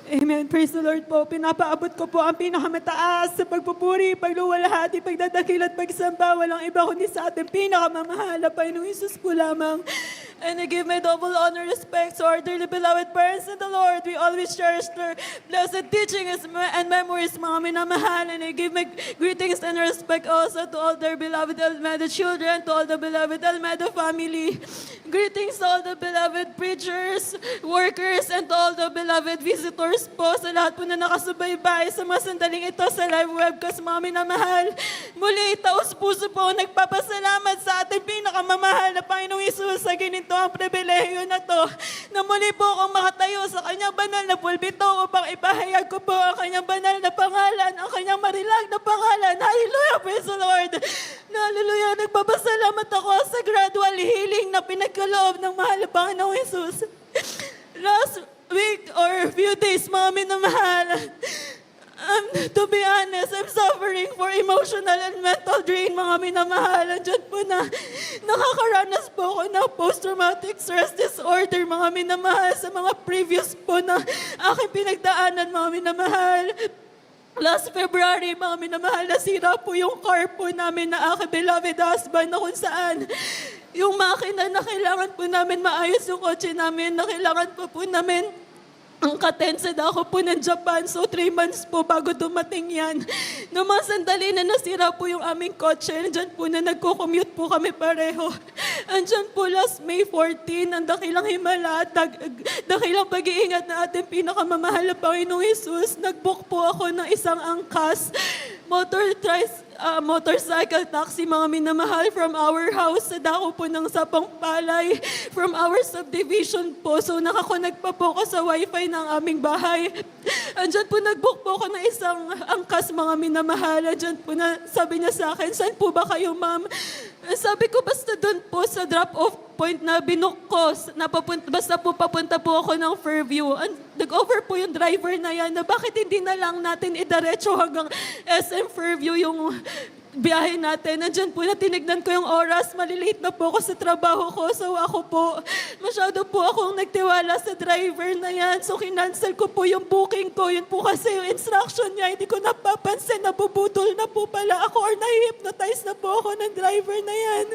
Amen. Praise the Lord po. Pinapaabot ko po ang pinakamataas sa pagpupuri, pagluwalhati, pagdadakil at pagsamba. Walang iba kundi sa ating pinakamamahal na Panginoong Hesus po lamang. And I give my double honor respect to our dearly beloved parents in the Lord. We always cherish their blessed teachings and memories, mga minamahal. And I give my greetings and respect also to all their beloved Almeida children, to all the beloved Almeida family. Greetings to all the beloved preachers, workers, and to all the beloved visitors po, sa lahat po na nakasubaybay sa mga sandaling ito sa live webcast, mga minamahal. Muli, taos-puso po nagpapasalamat sa ating pinakamamahal na Panginoong Hesus sa ginito ang pribilehiyo na to, na muli po akong makatayo sa kanyang banal na pulpito upang ipahayag ko po ang kanyang banal na pangalan, ang kanyang marilag na pangalan. Hallelujah, praise the Lord. Hallelujah, nagpapasalamat ako sa gradual healing na pinagkaloob ng mahal na Panginoong Hesus. Last week or few days, mga minamahal, to be honest, I'm suffering for emotional and mental drain, mga minamahal. Andiyan po na nakakaranas po ako ng post-traumatic stress disorder, mga minamahal, sa mga previous po na aking pinagdaanan, mga minamahal. Last February, mga minamahal, nasira po yung car po namin na aking beloved husband, na kung saan yung makina na kailangan po namin maayos yung kotse namin, na kailangan po namin ang katensed ako po ng Japan. So 3 months po bago dumating yan. Noong mga sandali na nasira po yung aming kotse, andyan po na nagko-commute po kami pareho. Andyan po last May 14, ang dakilang himala at dakilang pag-iingat na ating pinakamamahal na Panginoong Hesus. Nag-book po ako ng isang angkas, motorcycle taxi, mga minamahal, from our house sa dako po ng Sapang Palay, from our subdivision po. So nakakonect pa po ako sa wifi ng aming bahay. Andyan po nag-book po ako ng isang angkas, mga minamahal. Andyan po na sabi niya sa akin, saan po ba kayo, ma'am? Sabi ko, basta doon po sa drop-off point na binook ko, basta po papunta po ako ng Fairview. Nag-offer po yung driver na yan na bakit hindi na lang natin idiretso hanggang SM Fairview yung biyahe natin. Nandiyan po na tinignan ko yung oras, malilate na po ako sa trabaho ko. So ako po, masyado po akong nagtiwala sa driver na yan. So kinancel ko po yung booking ko. Yun po kasi yung instruction niya, hindi ko napapansin, nabubudol na po pala ako or na-hypnotize na po ako ng driver na yan.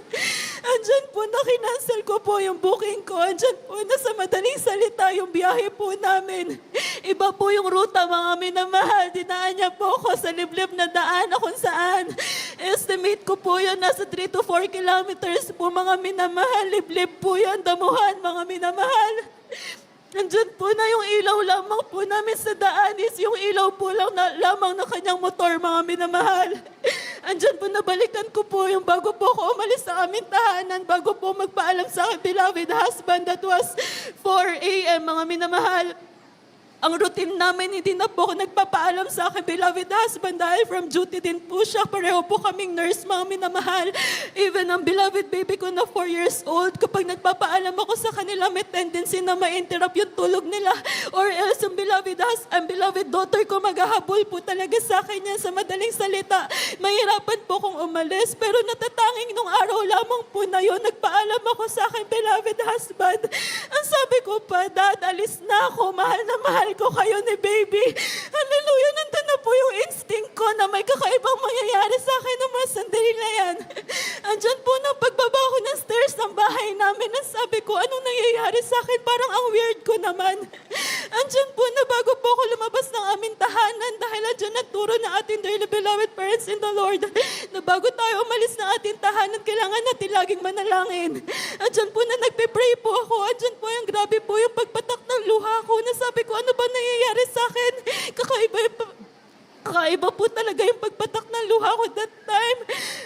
Andyan po na kinancel ko po yung booking ko. Andyan po na sa madaling salita yung biyahe po namin. Iba po yung ruta, mga minamahal. Dinaan niya po ako sa liblib na daan na kung saan. Estimate ko po yun, nasa 3 to 4 kilometers po, mga minamahal. Liblib po yan, damuhan, mga minamahal. Nandyan po na yung ilaw lamang po namin sa daan is yung ilaw po lang lamang na kanyang motor, mga minamahal. Andyan po, nabalikan ko po yung bago po ako umalis sa aming tahanan, bago po magpaalam sa aking beloved husband, that was 4 a.m., mga minamahal. Ang routine namin, hindi na po ako nagpapaalam sa aking beloved husband dahil from duty din po siya. Pareho po kaming nurse, mga minamahal. Even ang beloved baby ko na 4 years old, kapag nagpapaalam ako sa kanila, may tendency na ma-interrupt yung tulog nila. Or else, ang beloved daughter ko, maghahabol po talaga sa akin yan. Sa madaling salita, mahirapan po kong umalis. Pero natatanging nung araw lamang po na yun, nagpaalam ako sa aking beloved husband. Ang sabi ko pa, Dad, alis na ako. Mahal na mahal ko kayo ni baby. Hallelujah, nandun na po yung instinct ko na may kakaibang mangyayari sa akin ng mga sandali na yan. Andyan po na pagbaba ko ng stairs ng bahay namin, ang sabi ko, anong nangyayari sa akin? Parang ang weird ko naman. Andyan po na bago po ako lumabas ng aming tahanan, dahil andyan ang turo ng ating dearly beloved parents in the Lord, na bago tayo umalis ng ating tahanan, kailangan natin laging manalangin. Andyan po na nagpe-pray po ako. Andyan po yung grabe po yung pagpatak ng luha ko, na sabi ko, ano ba nangyayari sa akin? Kakaiba po talaga yung pagpatak ng luha ko that time.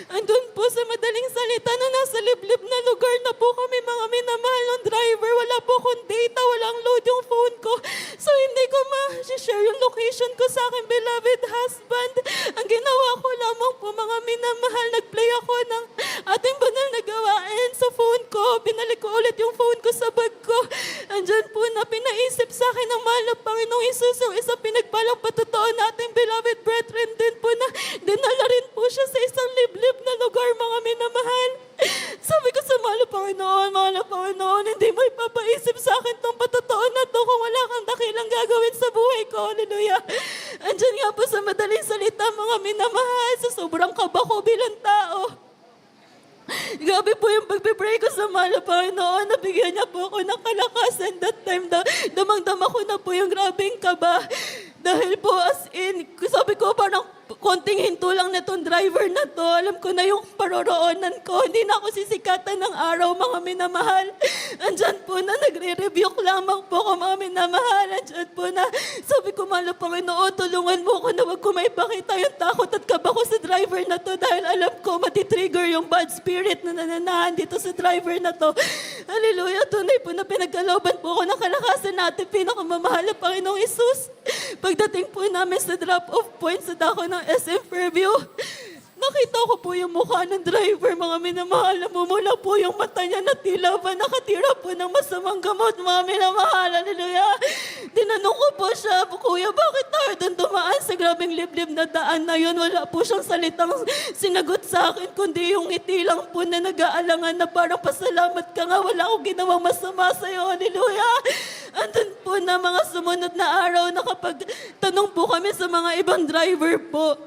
Andun po sa madaling salita na nasa liblib na lugar na po kami, mga minamahal ng driver. Wala po akong data, walang load yung phone ko. So hindi ko ma-share yung location ko sa aking beloved husband. Ang ginawa ko lamang po, mga minamahal, nag-play ako ng ating banal na gawain sa phone ko. Binalik ko ulit yung phone ko sa bag ko. Andyan po na pinaisip sa akin ng mahal na Panginoong Isus, yung isang pinagpalang patotoo natin, beloved brethren din po na dinala rin po siya sa isang liblib na lugar, mga minamahal. Sabi ko sa mahal na Panginoon, hindi mo ipapaisip sa akin tong patotoo na to kung wala kang dakilang gagawin sa buhay ko. Hallelujah. Andyan nga po sa madaling salita, mga minamahal, sa sobrang kaba ko bilang tao. Grabe po yung pagpipray ko sa mahal na Panginoon. Nabigyan niya po ako ng kalakasan. That time, damang-dama ko na po yung grabing kaba. Dahil po as in, sabi ko parang konting hinto lang na itong driver na to. Alam ko na yung paroroonan ko. Hindi na ako sisikatan ng araw, mga minamahal. Andyan po na nagre-rebuke lamang po ako, mga minamahal. Andyan po na sabi ko, mahal na Panginoon, tulungan mo ko na wag ko maipakita yung takot at kaba ko sa driver na to dahil alam ko matitrigger yung bad spirit na nananahan dito sa driver na to. Hallelujah. Tunay po na pinagkalooban po ako ng kalakasan natin, pinakamamahal na Panginoong Isus. Pagdating po namin sa drop-off point sa dako ng SM Fairview, nakita ko po yung mukha ng driver, mga minamahal. Namumula po yung mata niya na tila ba nakatira po ng masamang gamot, mga minamahal. Hallelujah. Tinanong ko po siya, Kuya, bakit tayo doon dumaan sa grabing liblib na daan na yun? Wala po siyang salitang sinagot sa akin, kundi yung ngiti lang po na nag-aalangan na parang pasalamat ka nga, wala akong ginawang masama sa'yo. Hallelujah. Andun po na mga sumunod na araw na kapag tanong po kami sa mga ibang driver po,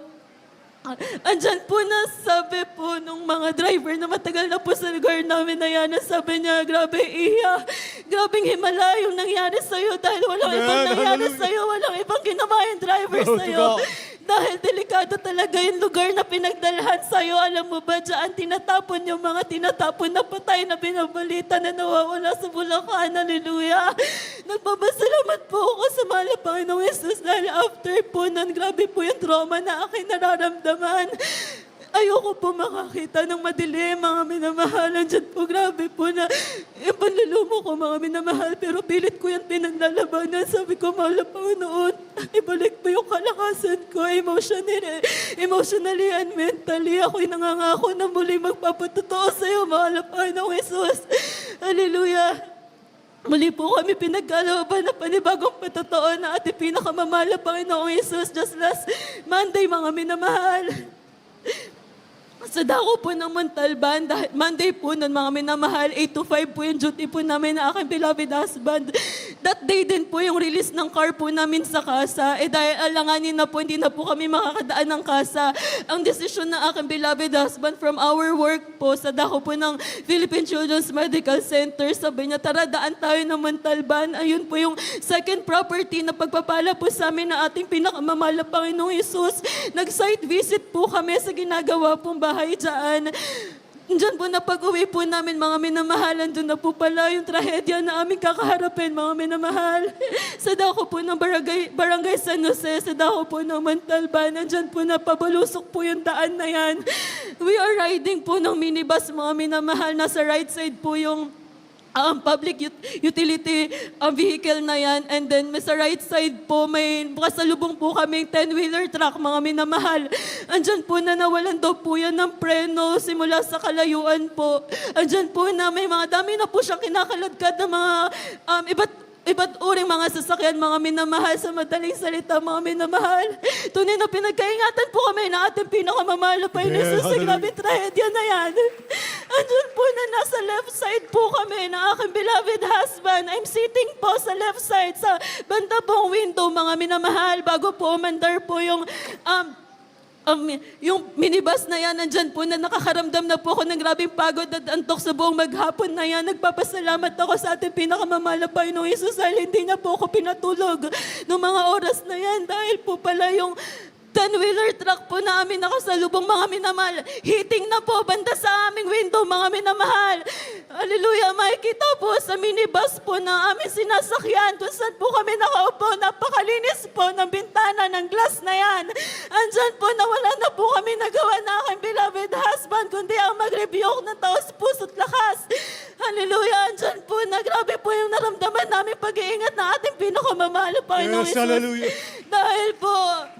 andyan po na sabi po nung mga driver na matagal na po sa lugar namin na yan, sabi niya, grabe Iya, grabing himala yung nangyari sa'yo dahil walang ibang nangyari sa'yo, walang ibang ginawa yung driver sa'yo. Dahil delikado talaga yung lugar na pinagdalhan sa'yo. Alam mo ba, dyan tinatapon yung mga tinatapon na patay na binabalita na nawawala sa Bulacan. Hallelujah. Nagpapasalamat po ako sa mahal na Panginoong Yesus dahil after po nun, grabe po yung trauma na aking nararamdaman. Ayoko po makakita ng madilim, mga minamahalan. Diyan po, grabe po na yung panlulumo ko, mga minamahal. Pero pilit ko yan pinaglalabanan. Sabi ko, mahal na Panginoon, ibalik po yung kalakasan ko emotionally and mentally. Ako'y nangangako na muli magpapatotoo sa iyo, mahal na Panginoong Jesus. Hallelujah. Muli po kami pinagkalooban na panibagong patotoo na ating pinakamamahal na Panginoong Jesus. Just last Monday, mga minamahal. Sa dako po ng Montalban, Monday po nun, mga minamahal, 8 to 5 po yung duty po namin na aking beloved husband. That day din po yung release ng car po namin sa kasa. Dahil alanganin na po, hindi na po kami makakadaan ng kasa. Ang desisyon ng aking beloved husband from our work po, sa dako po ng Philippine Children's Medical Center, sabi niya, tara, daan tayo ng Montalban. Ayun po yung second property na pagpapala po sa amin na ating pinakamamahal na Panginoong Isus. Nag-site visit po kami sa ginagawa pong bahay dyan. Diyan po na pag-uwi po namin, mga minamahalan, doon na po pala yung trahedya na aming kakaharapin, mga minamahal. Sa dako po ng Barangay San Jose, sa dako po ng Montalban, nandyan po na pabalusok po yung daan na yan. We are riding po ng minibus, mga minamahal. Nasa right side po yung public utility vehicle na yan. And then sa right side po, may kasalubong po kaming 10-wheeler truck, mga minamahal. Andyan po na nawalan daw po yan ng preno simula sa kalayuan po. Andyan po na may mga dami na po siyang kinakaladkad ng mga iba't uring mga sasakyan, mga minamahal, sa madaling salita, mga minamahal. Tunay na pinagkaingatan po kami na ating pinakamamahal na Panginoon Jesus sa grabe trahedya na yan. Andun po na nasa left side po kami ng aking beloved husband. I'm sitting po sa left side, sa banda pong window, mga minamahal, bago po umandar po yung minibus na yan, nandyan po na nakakaramdam na po ako ng grabing pagod at antok sa buong maghapon na yan. Nagpapasalamat ako sa ating pinakamamahal na Panginoong Isus dahil hindi na po ako pinatulog ng mga oras na yan dahil po pala yung 10-wheeler truck po namin nakasalubong, mga minamahal. Hitting na po banda sa aming window, mga minamahal. Hallelujah. Makikita po sa minibus po na aming sinasakyan kung saan po kami nakaupo. Napakalinis po ng bintana ng glass na yan. Andyan po na wala na po kami nagawa na aking beloved husband kundi ang mag-rebuke ng taos puso't lakas. Hallelujah. Andyan po na grabe po yung naramdaman namin pag-iingat na ating pinakamamahal na Panginoong Yes, Jesus. hallelujah. Dahil po,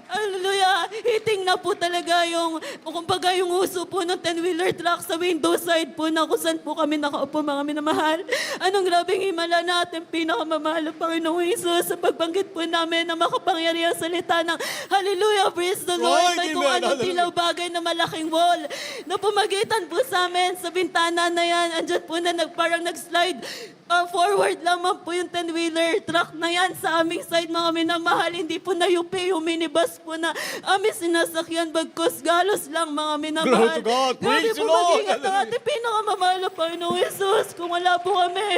hallelujah, hiting na po talaga yung, kumbaga yung uso po ng 10-wheeler truck sa window side po na kung saan po kami nakaupo, mga minamahal. Anong grabing himala natin pinakamamahal na Panginoong Jesus sa pagbanggit po namin na makapangyarihan salita ng hallelujah, praise the Lord. Lord, May kung amen, ano hallelujah. tilaw bagay na malaking wall na pumagitan po sa amin sa bintana na yan. Andyan po na parang nag-slide forward lamang po yung 10-wheeler truck na yan sa aming side, mga minamahal. Hindi po na-yupi yung minibus po na aming sinasakyan, bagkos galos lang, mga minamahal. Glory to God. Grabe Praise po the Lord. mag-ingat ang Hallelujah. ating pinakamamahal na Panginoong Jesus. Kung wala po kami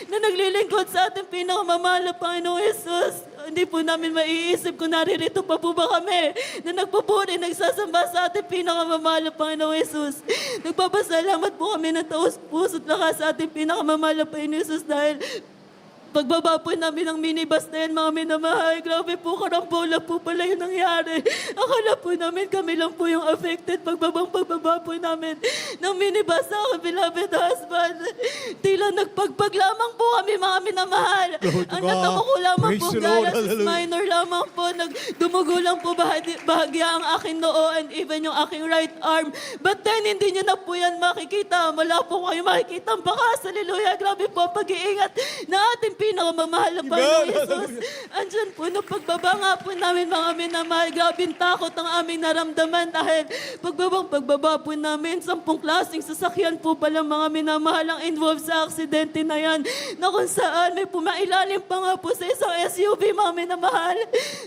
na naglilingkod sa ating pinakamamahal na Panginoong Jesus, hindi po namin maiisip kung naririto pa po ba kami na nagpupuri, nagsasamba sa ating pinakamamahal na Panginoong Jesus. Nagpapasalamat po kami ng taos puso't lakas sa ating pinakamamahal na Panginoong Jesus dahil pagbaba po namin ng minibus na yan, mga minamahal, grabe po, karambola po pala yung nangyari. Akala po namin kami lang po yung affected pagbaba po namin ng minibus sa aking beloved husband. Tila nagpagpag lamang po kami, mga minamahal. Glory to Ang God. natamo ko lamang Praise po, the Lord. galas is Hallelujah. minor lamang po. Nagdumugo lang po bahagya ang aking noo and even yung aking right arm. But then, hindi nyo na po yan makikita. Wala po kayo makikita ang bakas. Hallelujah. Grabe po ang pag-iingat na ating pinakamamahal na Panginoong Jesus. Andyan po, nung pagbaba nga po namin, mga minamahal, grabing takot ang aming naramdaman dahil pagbaba po namin, 10 klaseng sasakyan po pala, mga minamahal, ang involved sa aksidente na yan, na kung saan may pumailalim pa nga po sa isang SUV, mga minamahal.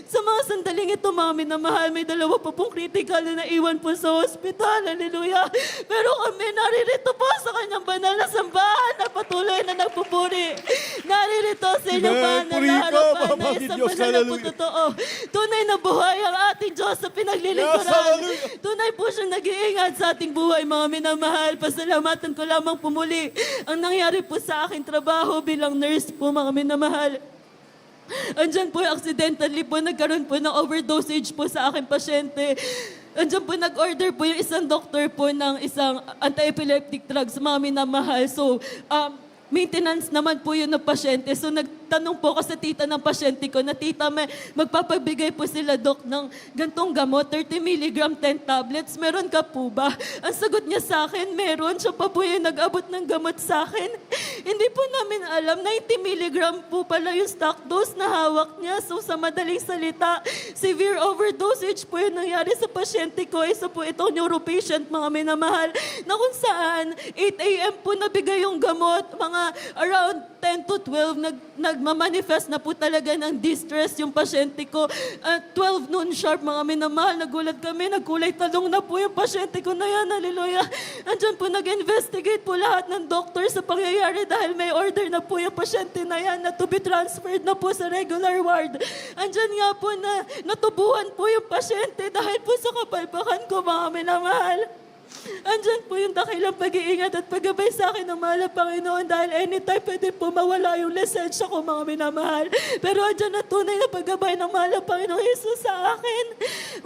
Sa mga sandaling ito, mga minamahal, may 2 pa pong critical na naiwan po sa hospital. Hallelujah. Pero kami naririto po sa kanyang banal na sambahan na patuloy na nagpupuri. Naririto sa inyong Amen. banal Puri na ka, harapan na Mama isang Diyos. banal na po Hallelujah. totoo. Tunay na buhay ang ating Diyos sa Yes, pinaglilingkuran. hallelujah. Tunay po siyang nag-iingat sa ating buhay, mga minamahal. Pasalamatan ko lamang pumuli ang nangyari po sa aking trabaho bilang nurse po, mga minamahal. Andyan po, accidentally po, nagkaroon po ng overdosage po sa aking pasyente. Andyan po, nag-order po yung isang doktor po ng isang anti-epileptic drugs, mga minamahal. So, maintenance naman po yun ng pasyente. So, nagtanong po ako sa tita ng pasyente ko na, tita, magpapabigay po sila, dok, ng gantong gamot, 30 mg 10 tablets. Meron ka po ba? Ang sagot niya sa akin, meron. Siya pa po yung nag-abot ng gamot sa akin. Hindi po namin alam, 90 mg po pala yung stock dose na hawak niya. So, sa madaling salita, severe overdosage po yung nangyari sa pasyente ko. Isa po itong neuropatient, mga minamahal, na kung saan 8 a.m. po nabigay yung gamot, mga around 10 to 12, nagmamanifest na po talaga ng distress yung pasyente ko. 12 noon sharp, mga minamahal, nagulat kami, nagkulay talong na po yung pasyente ko na yan, hallelujah. Andyan po, nag-investigate po lahat ng doctor sa pangyayari dahil may order na po yung pasyente na yan na to be transferred na po sa regular ward. Andyan nga po na natubuhan po yung pasyente dahil po sa kapalpakan ko, mga minamahal. Andyan po yung dakilang pag-iingat at paggabay sa akin ng mahal na Panginoon dahil anytime pwede po mawala yung lisensya ko, mga minamahal. Pero andyan na tunay na paggabay ng mahal na Panginoon Jesus sa akin.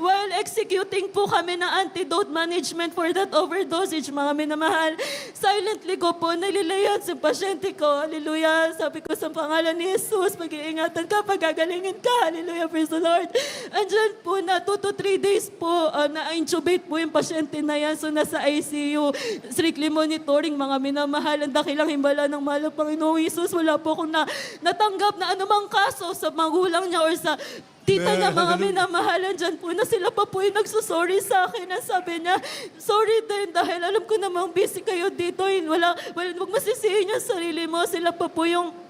While executing po kami ng antidote management for that overdosage, mga minamahal, silently ko po nalilayan sa pasyente ko. Hallelujah. Sabi ko sa pangalan ni Jesus, pag-iingatan ka, pagagalingin ka. Hallelujah. Praise the Lord. Andyan po na 2 to 3 days po na-intubate po yung pasyente na yan. So nasa ICU, strictly monitoring, mga minamahal. Ang dakilang himbala ng mahal na Panginoong Jesus. Wala po akong natanggap na anumang kaso sa magulang niya or sa tita niya, mga minamahalan dyan po, na sila pa po yung nagsusorry sa akin. Ang sabi niya, sorry din dahil alam ko namang busy kayo dito. Huwag masisihin yung sarili mo. Sila pa po yung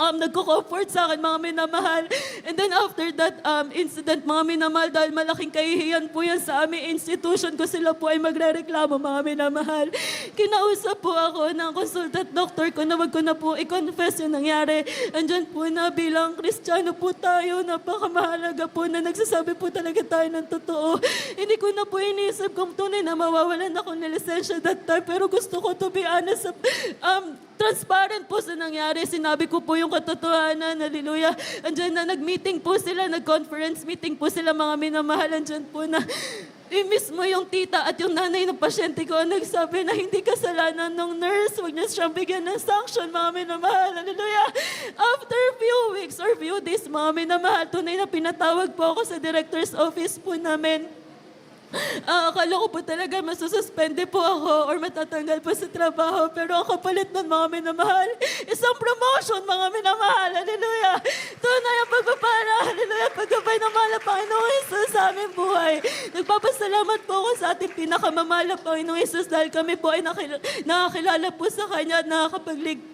nagko-comfort sa akin, mga minamahal. And then after that incident, mga minamahal, dahil malaking kahihiyan po yan sa aming institution ko, sila po ay magre-reklamo, mga minamahal. Kinausap po ako ng consultant doctor ko na wag ko na po i-confess yung nangyari. Andyan po na bilang Kristiyano po tayo, napakamahalaga po na nagsasabi po talaga tayo ng totoo. Hindi ko na po iniisip kung tunay na mawawalan ako ng lisensya that time, pero gusto ko, to be honest, transparent po sa nangyari. Sinabi ko po yung katotohanan. Hallelujah. Andyan na, nag-meeting po sila, nag-conference meeting po sila, mga minamahal. Andyan po na Mismo yung tita at yung nanay ng pasyente ko ang nagsabi na hindi kasalanan ng nurse. Huwag niya siyang bigyan ng sanction, mga minamahal. Hallelujah. After few weeks or few days, mga minamahal, tunay na pinatawag po ako sa director's office po namin. Akala ko po talaga masususpende po ako or matatanggal po sa trabaho. Pero ang kapalit nun, mga minamahal, isang promotion, mga minamahal. Hallelujah. Tunay ang pagpapala. Hallelujah. Pagkabay ng mahal na Panginoong Jesus sa aming buhay. Nagpapasalamat po ako sa ating pinakamamahal na Panginoong Jesus dahil kami po ay nakakilala po sa Kanya at nakakapagligtas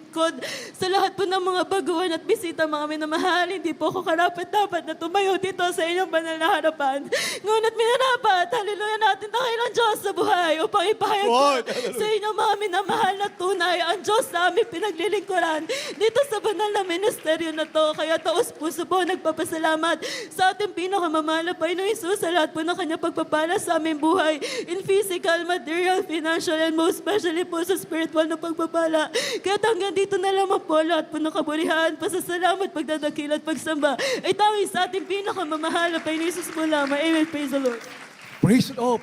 sa lahat po ng mga baguhan at bisita, mga minamahal. Hindi po ako karapat-dapat na tumayo dito sa inyong banal na harapan. Ngunit minarapat, hallelujah, natin dakilang Diyos sa buhay upang ipahayag po sa inyong mga minamahal na tunay ang Diyos na aming pinaglilingkuran dito sa banal na ministeryo na to. Kaya taos puso po nagpapasalamat sa ating pinakamamahal na Panginoong Hesus sa lahat po ng kanyang pagpapala sa aming buhay in physical, material, financial, and most especially po sa spiritual na pagpapala. Kaya hanggang dito na lamang po lahat po ng kabulihan, pasasalamat, pagdadakil at pagsamba ay tanging sa ating pinakamamahal na Panginoon Hesus po lamang. Amen. Praise the Lord. Praise the Lord.